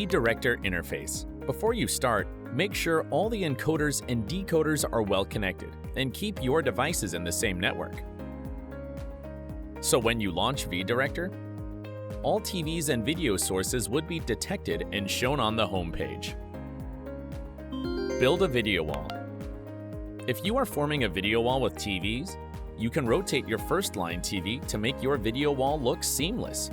VDirector interface. Before you start, make sure all the encoders and decoders are well connected and keep your devices in the same network. So when you launch VDirector, all TVs and video sources would be detected and shown on the home page. Build a video wall. If you are forming a video wall with TVs, you can rotate your first line TV to make your video wall look seamless.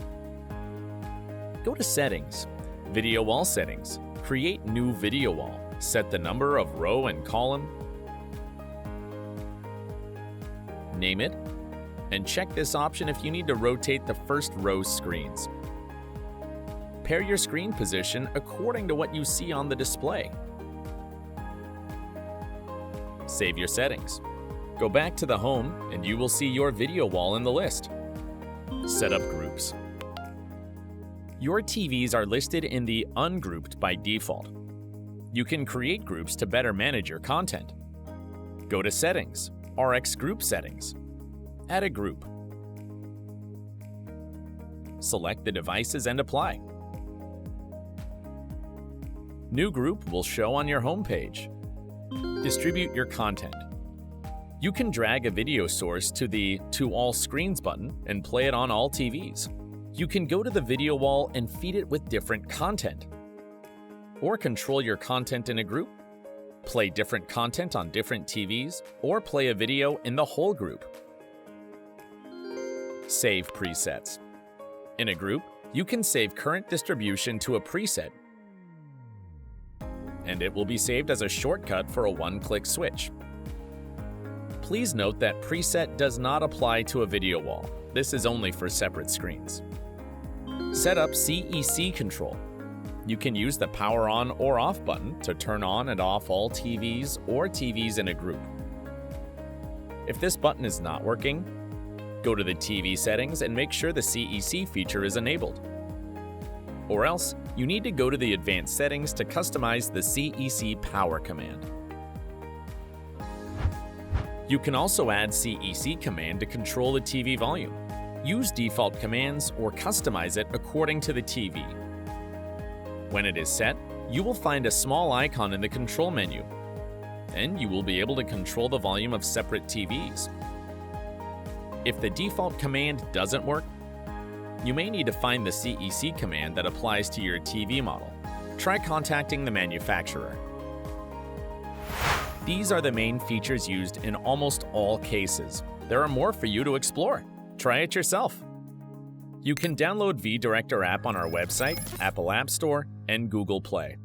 Go to Settings, Video Wall Settings, create new video wall, set the number of row and column, name it, and check this option if you need to rotate the first row's screens. Pair your screen position according to what you see on the display. Save your settings. Go back to the home and you will see your video wall in the list. Set up groups. Your TVs are listed in the Ungrouped by default. You can create groups to better manage your content. Go to Settings, RX Group Settings. Add a group. Select the devices and apply. New group will show on your home page. Distribute your content. You can drag a video source to the To All Screens button and play it on all TVs. You can go to the video wall and feed it with different content. Or control your content in a group, play different content on different TVs, or play a video in the whole group. Save presets. In a group, you can save current distribution to a preset, and it will be saved as a shortcut for a one-click switch. Please note that preset does not apply to a video wall. This is only for separate screens. Set up CEC control. You can use the power on or off button to turn on and off all TVs or TVs in a group. If this button is not working, go to the TV settings and make sure the CEC feature is enabled. Or else, you need to go to the advanced settings to customize the CEC power command. You can also add CEC command to control the TV volume. Use default commands or customize it according to the TV. When it is set, you will find a small icon in the control menu, and you will be able to control the volume of separate TVs. If the default command doesn't work, you may need to find the CEC command that applies to your TV model. Try contacting the manufacturer. These are the main features used in almost all cases. There are more for you to explore. Try it yourself. You can download VDirector app on our website, Apple App Store, and Google Play.